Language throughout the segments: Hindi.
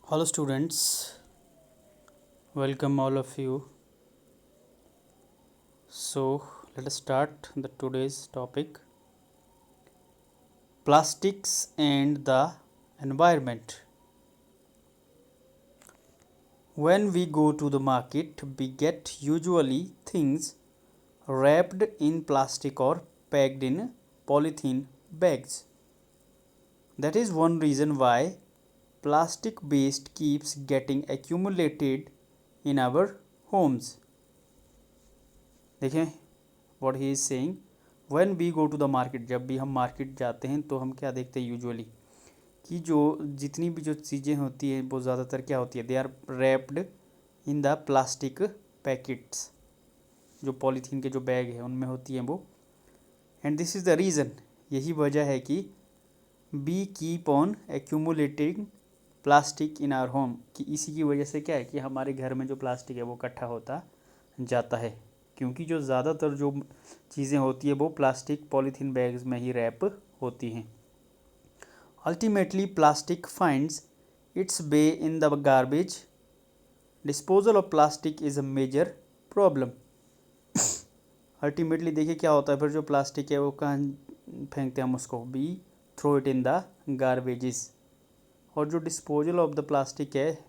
Hello students, welcome all of you. So let us start the today's topic, plastics and the environment. When we go to the market, we get usually things wrapped in plastic or packed in polythene bags. That is one reason why plastic waste keeps getting accumulated in our homes. देखें what he is saying, when we go to the market, जब भी हम मार्केट जाते हैं तो हम क्या देखते हैं यूजुअली कि जो जितनी भी जो चीज़ें होती हैं वो ज़्यादातर क्या होती है, they are wrapped in the plastic packets, जो पॉलीथीन के जो बैग है उनमें होती हैं वो। And this is the reason, यही वजह है कि we keep on accumulating plastic in our home, कि इसी की वजह से क्या है कि हमारे घर में जो प्लास्टिक है वो इकट्ठा होता जाता है, क्योंकि जो ज़्यादातर जो चीज़ें होती है वो प्लास्टिक पॉलीथीन बैग्स में ही रैप होती हैं। Ultimately plastic finds its way in the garbage. Disposal of plastic is a major problem. Ultimately देखिए क्या होता है, फिर जो प्लास्टिक है वो कहाँ फेंकते हैं हम उसको, we throw it in the garbages. और जो डिस्पोजल ऑफ द प्लास्टिक है,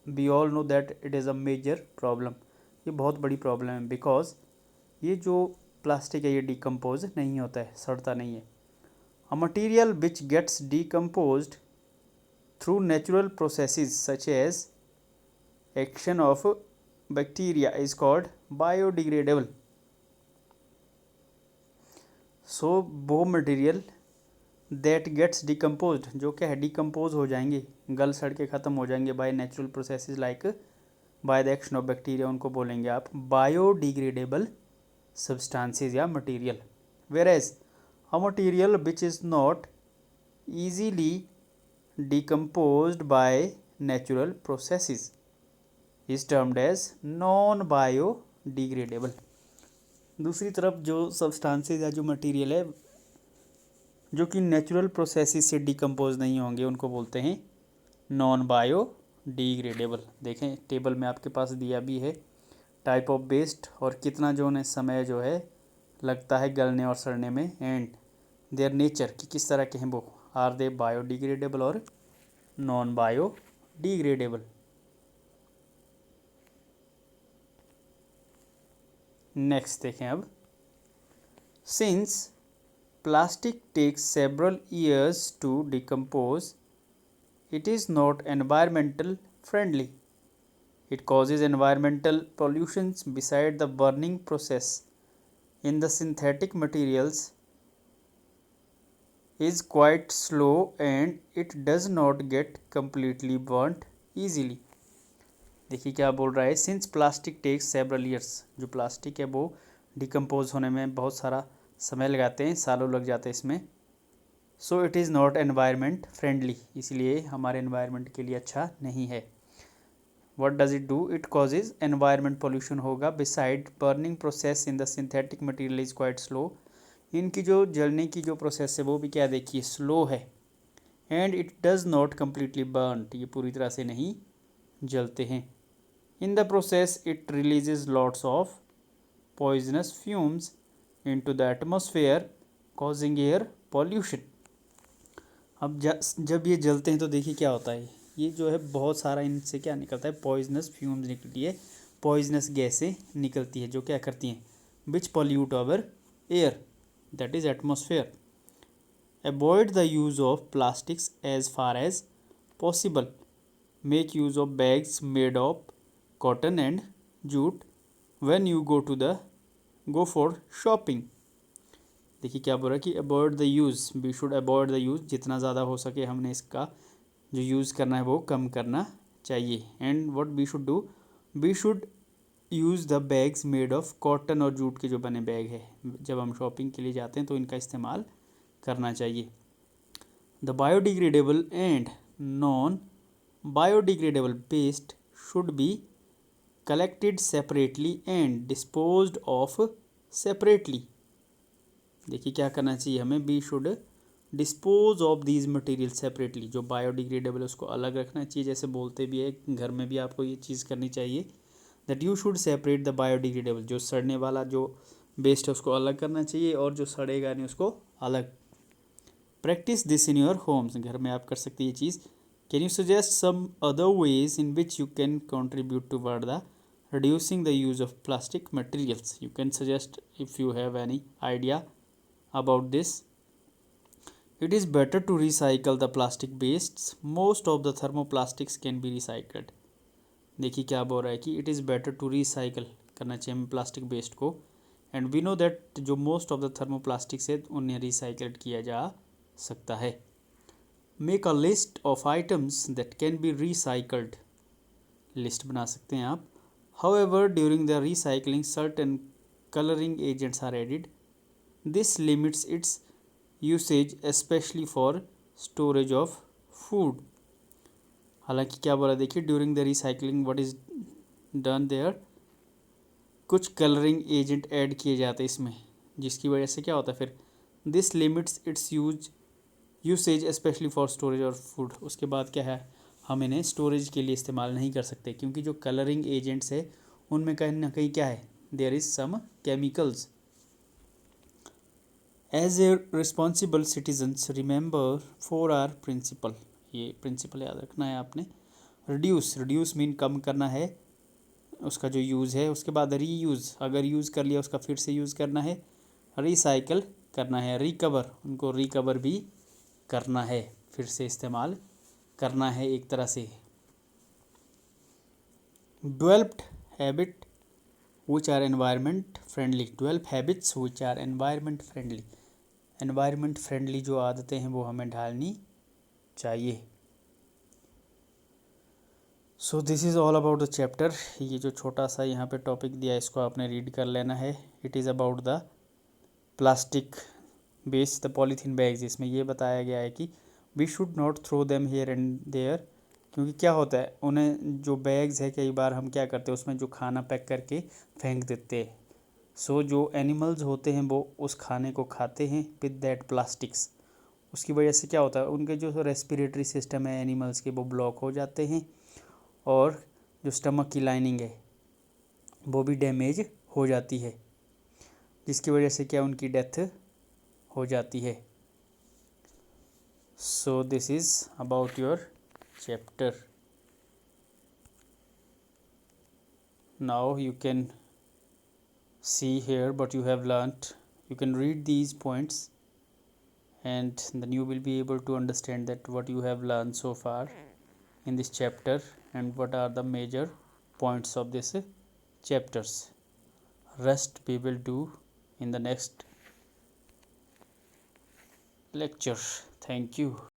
we all know that it is a major problem, ये बहुत बड़ी प्रॉब्लम है, बिकॉज ये जो प्लास्टिक है ये डिकम्पोज नहीं होता है, सड़ता नहीं है। A material which gets decomposed through natural processes such as action of bacteria is called biodegradable. So वो मटीरियल दैट गेट्स डिकम्पोज्ड, जो क्या है डिकम्पोज हो जाएंगे, गल सड़ के ख़त्म हो जाएंगे by natural processes like by the action of bacteria, उनको बोलेंगे आप बायोडिग्रेडेबल सब्सटेंसेस या material. Where a material which is not easily decomposed by natural processes is termed as non-biodegradable। दूसरी तरफ जो सब्सटेंसेस या जो मटेरियल है जो कि नेचुरल प्रोसेसेस से डिकम्पोज नहीं होंगे उनको बोलते हैं नॉन बायोडिग्रेडेबल। देखें टेबल में आपके पास दिया भी है टाइप ऑफ वेस्ट और कितना जो है समय जो है लगता है गलने और सड़ने में, एंड देयर नेचर कि किस तरह के हैं वो, आर दे बायोडिग्रेडेबल और नॉन बायोडिग्रेडेबल। नेक्स्ट देखें अब, since plastic takes several years to decompose it is not environmental friendly. It causes environmental pollutions beside the burning process in the synthetic materials is quite slow and it does not get completely burnt easily। देखिए क्या बोल रहा है, since plastic takes several years, जो प्लास्टिक है वो डिकम्पोज होने में बहुत सारा समय लगाते हैं, सालों लग जाते हैं इसमें। So it is not environment friendly, इसलिए हमारे एनवायरनमेंट के लिए अच्छा नहीं है। What does it do, it causes environment pollution होगा, beside burning process in the synthetic material is quite slow. इनकी जो जलने की जो प्रोसेस है वो भी क्या देखिए स्लो है, and it does not completely burn, ये पूरी तरह से नहीं जलते हैं। In the process it releases lots of poisonous fumes into the atmosphere causing air pollution. अब जब ये जलते हैं तो देखिए क्या होता है, ये जो है बहुत सारा इनसे क्या निकलता है, पॉइजनस फ्यूम्स निकलती है, पॉइजनस गैसें निकलती है जो क्या करती हैं, which pollute our air that is atmosphere. Avoid the use of plastics as far as possible. Make use of bags made of cotton and jute when you go for shopping. देखिए क्या बोल रहा है कि avoid the use, we should avoid the use, जितना ज़्यादा हो सके हमने इसका जो यूज़ करना है वो कम करना चाहिए। And what we should do, we should use the bags made of cotton और जूट के जो बने बैग है, जब हम शॉपिंग के लिए जाते हैं तो इनका इस्तेमाल करना चाहिए। The biodegradable and non biodegradable waste should be collected separately and disposed of separately. देखिए क्या करना चाहिए हमें, we should dispose of these material separately, जो बायोडिग्रेडेबल है उसको अलग रखना चाहिए, जैसे बोलते भी है घर में भी आपको ये चीज़ करनी चाहिए, that you should separate the biodegradable, जो सड़ने वाला जो वेस्ट है उसको अलग करना चाहिए और जो सड़ेगा नहीं उसको अलग। Practice this in your homes, घर में आप कर सकते हैं ये चीज़। Can you suggest some other ways in which you can contribute toward the reducing the use of plastic materials? You can suggest if you have any idea about this. It is better to recycle the plastic wastes. Most of the thermoplastics can be recycled. देखिए क्या बोल रहा है कि it is better to recycle करना चाहिए हमें प्लास्टिक वेस्ट को, एंड वी नो दैट जो मोस्ट ऑफ द थर्मोप्लास्टिक्स है उन्हें रिसाइकल्ड किया जा सकता है। Make a list of items that can be recycled, list बना सकते हैं आप। However, during the recycling, certain coloring agents are added. This limits its usage, especially for storage of food. हालांकि क्या बोला देखिए, during the recycling what is done there, कुछ कलरिंग एजेंट ऐड किए जाते हैं इसमें, जिसकी वजह से क्या होता है फिर, this limits it's usage specially for storage और फूड। उसके बाद क्या है, हम इन्हें स्टोरेज के लिए इस्तेमाल नहीं कर सकते, क्योंकि जो कलरिंग एजेंट्स है उनमें कहीं ना कहीं क्या है, there is some chemicals. As a responsible citizens remember 4R principle, ये प्रिंसिपल याद रखना है आपने। रिड्यूस मीन कम करना है उसका जो यूज़ है, उसके बाद रीयूज़, अगर यूज़ कर लिया उसका फिर से यूज़ करना है, रिसाइकल करना है, रिकवर, उनको रिकवर भी करना है, फिर से इस्तेमाल करना है एक तरह से। Developed habit which are environment friendly, 12 habits which are environment friendly, environment friendly जो आदतें हैं वो हमें ढालनी चाहिए। So this is all about the chapter. ये जो छोटा सा यहाँ पे टॉपिक दिया है इसको आपने रीड कर लेना है। It is about the plastic waste, the polythene bags. इसमें ये बताया गया है कि we should not throw them here and there, क्योंकि क्या होता है उन्हें जो बैग्स है कई बार हम क्या करते हैं उसमें जो खाना पैक करके फेंक देते हैं। सो जो एनिमल्स होते हैं वो उस खाने को खाते हैं विद दैट प्लास्टिक्स। उसकी वजह से क्या होता है, उनके जो रेस्पिरेटरी सिस्टम है एनिमल्स के वो ब्लॉक हो जाते हैं, और जो स्टमक की लाइनिंग है वो भी डैमेज हो जाती है, जिसकी वजह से क्या उनकी डेथ हो जाती है। So this is about your chapter. Now you can see here what you have learnt. You can read these points and then you will be able to understand that what you have learned so far in this chapter and what are the major points of this chapters. Rest we will do in the next lecture. Thank you.